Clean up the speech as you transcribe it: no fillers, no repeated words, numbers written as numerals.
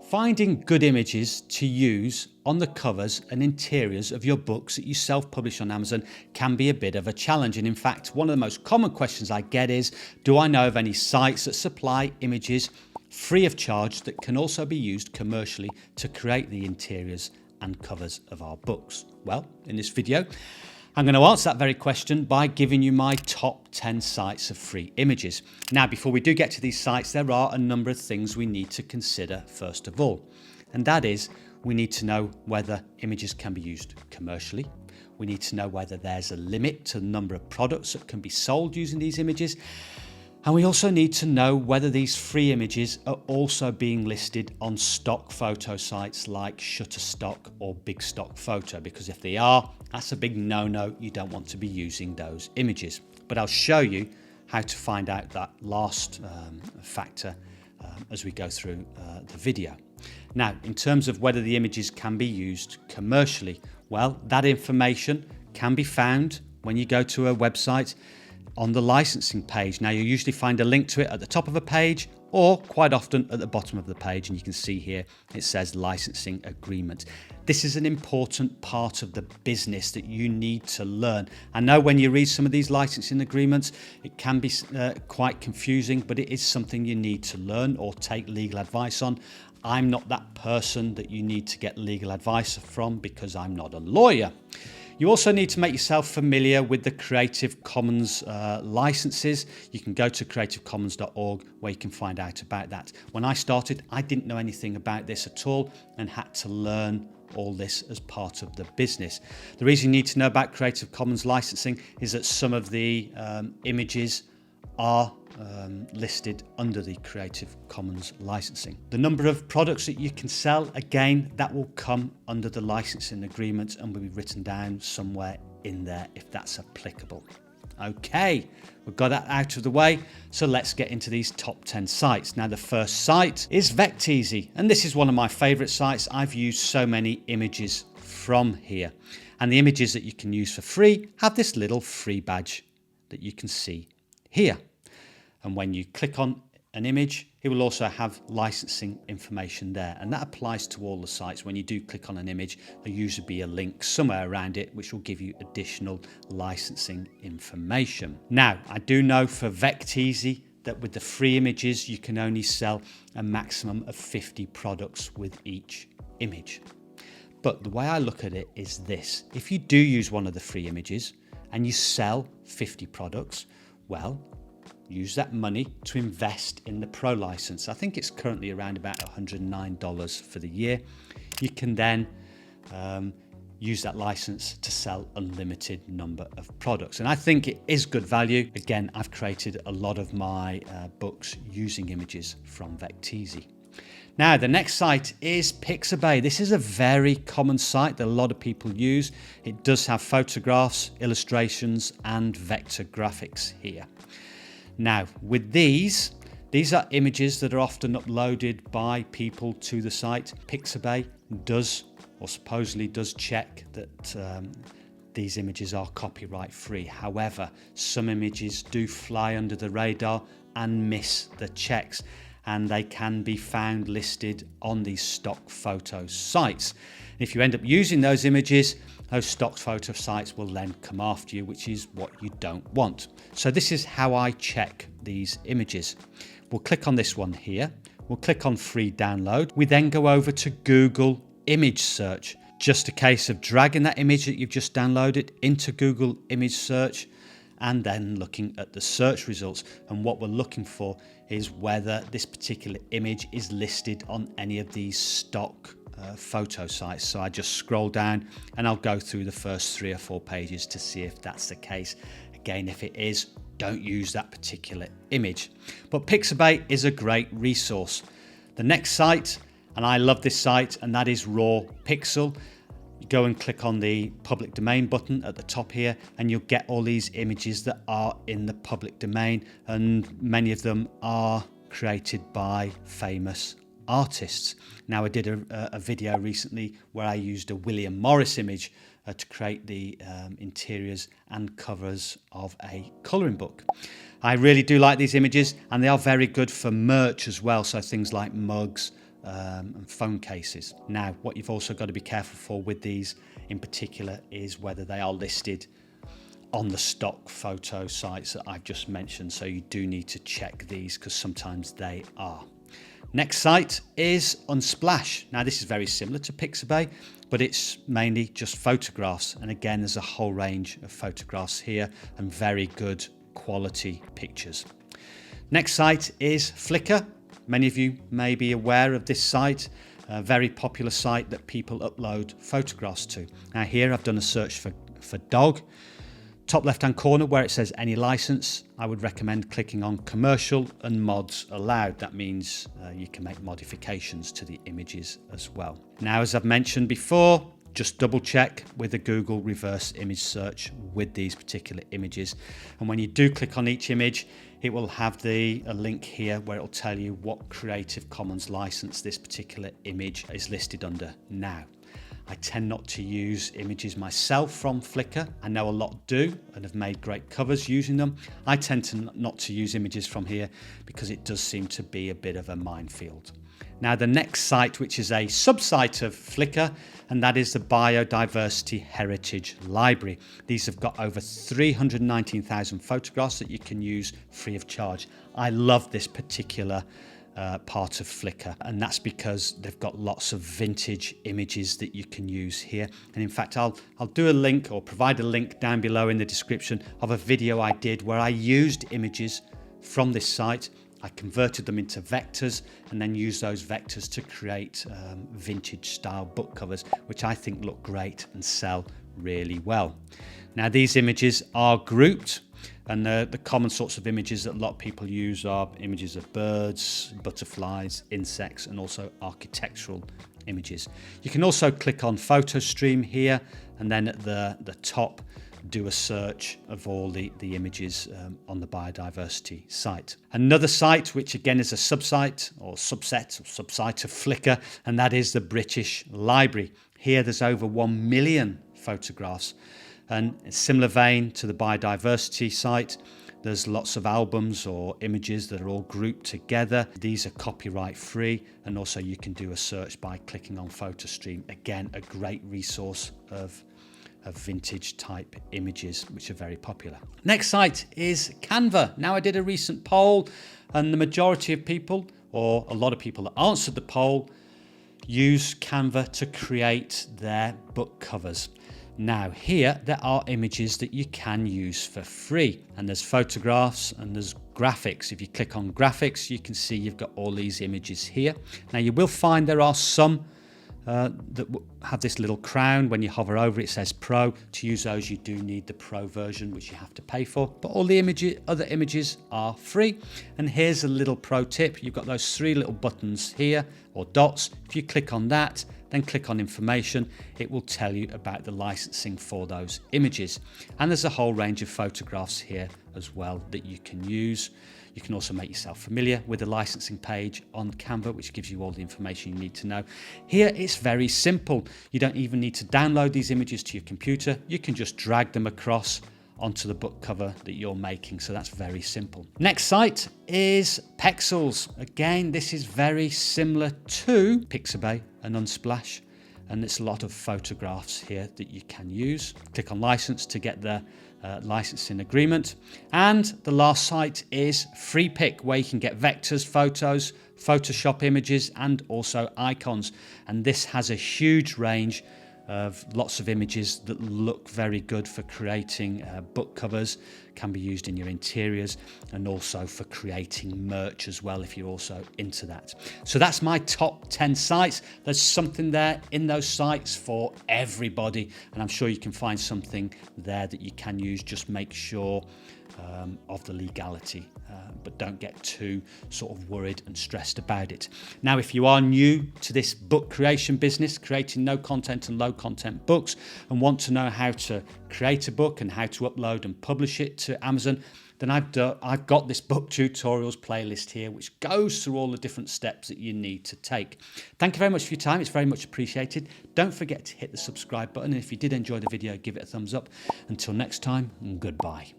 Finding good images to use on the covers and interiors of your books that you self-publish on Amazon can be a bit of a challenge. And in fact, one of the most common questions I get is, do I know of any sites that supply images free of charge that can also be used commercially to create the interiors and covers of our books? Well, in this video, I'm going to answer that very question by giving you my top 10 sites of free images. Now, before we do get to these sites, there are a number of things we need to consider first of all. And that is, we need to know whether images can be used commercially. We need to know whether there's a limit to the number of products that can be sold using these images. And we also need to know whether these free images are also being listed on stock photo sites like Shutterstock or Big Stock Photo, because if they are, that's a big no-no. You don't want to be using those images. But I'll show you how to find out that last factor as we go through the video. Now, in terms of whether the images can be used commercially, well, that information can be found when you go to a website on the licensing page. Now, you'll usually find a link to it at the top of a page or quite often at the bottom of the page, and you can see here it says licensing agreement. This is an important part of the business that you need to learn. I know when you read some of these licensing agreements, it can be quite confusing, but it is something you need to learn or take legal advice on. I'm not that person that you need to get legal advice from because I'm not a lawyer. You also need to make yourself familiar with the Creative Commons licenses. You can go to creativecommons.org where you can find out about that. When I started, I didn't know anything about this at all and had to learn all this as part of the business. The reason you need to know about Creative Commons licensing is that some of the images are listed under the Creative Commons licensing. The number of products that you can sell, again, that will come under the licensing agreement and will be written down somewhere in there if that's applicable. Okay, we've got that out of the way, so let's get into these top 10 sites. Now, the first site is Vecteezy, and this is one of my favorite sites. I've used so many images from here, and the images that you can use for free have this little free badge that you can see here. And when you click on an image, it will also have licensing information there. And that applies to all the sites. When you do click on an image, there'll usually be a link somewhere around it, which will give you additional licensing information. Now, I do know for Vecteezy that with the free images, you can only sell a maximum of 50 products with each image. But the way I look at it is this. If you do use one of the free images and you sell 50 products, well, use that money to invest in the Pro license. I think it's currently around about $109 for the year. You can then use that license to sell unlimited number of products. And I think it is good value. Again, I've created a lot of my books using images from Vecteezy. Now, the next site is Pixabay. This is a very common site that a lot of people use. It does have photographs, illustrations, and vector graphics here. Now, with these are images that are often uploaded by people to the site. Pixabay does, or supposedly does, check that these images are copyright free. However, some images do fly under the radar and miss the checks, and they can be found listed on these stock photo sites. If you end up using those images, those stock photo sites will then come after you, which is what you don't want. So this is how I check these images. We'll click on this one here. We'll click on free download. We then go over to Google image search. Just a case of dragging that image that you've just downloaded into Google image search and then looking at the search results. And what we're looking for is whether this particular image is listed on any of these stock photo sites. So I just scroll down and I'll go through the first 3 or 4 pages to see if that's the case. Again, if it is, don't use that particular image. But Pixabay is a great resource. The next site, and I love this site, and that is Raw Pixel. You go and click on the public domain button at the top here, and you'll get all these images that are in the public domain, and many of them are created by famous artists. Now, I did a video recently where I used a William Morris image to create the interiors and covers of a colouring book. I really do like these images, and they are very good for merch as well, so things like mugs, and phone cases. Now, what you've also got to be careful for with these in particular is whether they are listed on the stock photo sites that I've just mentioned. So you do need to check these because sometimes they are. Next site is Unsplash. Now this is very similar to Pixabay, but it's mainly just photographs. And again, there's a whole range of photographs here and very good quality pictures. Next site is Flickr. Many of you may be aware of this site, a very popular site that people upload photographs to. Now here I've done a search for dog. Top left hand corner where it says any license, I would recommend clicking on commercial and mods allowed. That means you can make modifications to the images as well. Now, as I've mentioned before, just double check with a Google reverse image search with these particular images. And when you do click on each image, it will have a link here where it will tell you what Creative Commons license this particular image is listed under now. I tend not to use images myself from Flickr. I know a lot do and have made great covers using them. I tend to not to use images from here because it does seem to be a bit of a minefield. Now the next site, which is a subsite of Flickr, and that is the Biodiversity Heritage Library. These have got over 319,000 photographs that you can use free of charge. I love this particular part of Flickr, and that's because they've got lots of vintage images that you can use here. And in fact, I'll do a link or provide a link down below in the description of a video I did where I used images from this site. I converted them into vectors and then used those vectors to create vintage style book covers, which I think look great and sell really well. Now these images are grouped, and the common sorts of images that a lot of people use are images of birds, butterflies, insects, and also architectural images. You can also click on PhotoStream here, and then at the top do a search of all the images on the biodiversity site. Another site, which again is a subsite or subset of Flickr, and that is the British Library. Here there's over 1 million photographs. And in a similar vein to the biodiversity site, there's lots of albums or images that are all grouped together. These are copyright free, and also you can do a search by clicking on PhotoStream. Again, a great resource of vintage type images, which are very popular. Next site is Canva. Now I did a recent poll, and the majority of people, or a lot of people that answered the poll, use Canva to create their book covers. Now here there are images that you can use for free, and there's photographs and there's graphics. If you click on graphics, you can see you've got all these images here. Now you will find there are some that have this little crown. When you hover over it says Pro. To use those you do need the Pro version, which you have to pay for, but all the other images are free. And here's a little pro tip. You've got those three little buttons here, or dots. If you click on that, then click on information, it will tell you about the licensing for those images. And there's a whole range of photographs here as well that you can use. You can also make yourself familiar with the licensing page on Canva, which gives you all the information you need to know. Here it's very simple. You don't even need to download these images to your computer. You can just drag them across onto the book cover that you're making. So that's very simple. Next site is Pexels. Again, this is very similar to Pixabay and Unsplash, and it's a lot of photographs here that you can use. Click on license to get the licensing agreement. And the last site is Freepik, where you can get vectors, photos, Photoshop images, and also icons. And this has a huge range of lots of images that look very good for creating book covers, can be used in your interiors, and also for creating merch as well if you're also into that. So that's my top 10 sites. There's something there in those sites for everybody, and I'm sure you can find something there that you can use. Just make sure of the legality, but don't get too sort of worried and stressed about it. Now, if you are new to this book creation business, creating no content and low content books, and want to know how to create a book and how to upload and publish it to Amazon, then I've got this book tutorials playlist here, which goes through all the different steps that you need to take. Thank you very much for your time. It's very much appreciated. Don't forget to hit the subscribe button. And if you did enjoy the video, give it a thumbs up. Until next time, goodbye.